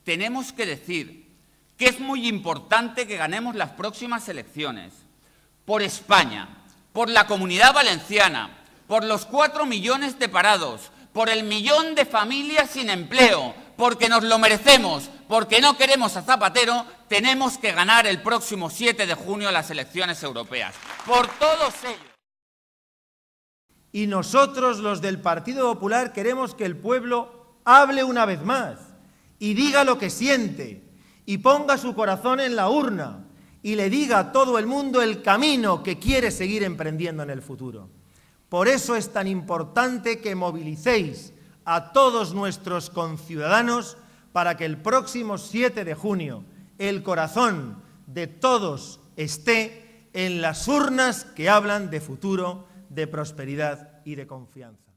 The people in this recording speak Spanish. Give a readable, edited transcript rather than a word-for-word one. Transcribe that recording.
tenemos que decir que es muy importante que ganemos las próximas elecciones por España, por la Comunidad Valenciana, por los 4 millones de parados, por el 1 millón de familias sin empleo, porque nos lo merecemos, porque no queremos a Zapatero, tenemos que ganar el próximo 7 de junio las elecciones europeas. Por todos ellos. Y nosotros, los del Partido Popular, queremos que el pueblo hable una vez más y diga lo que siente y ponga su corazón en la urna y le diga a todo el mundo el camino que quiere seguir emprendiendo en el futuro. Por eso es tan importante que movilicéis a todos nuestros conciudadanos para que el próximo 7 de junio el corazón de todos esté en las urnas que hablan de futuro, de prosperidad y de confianza.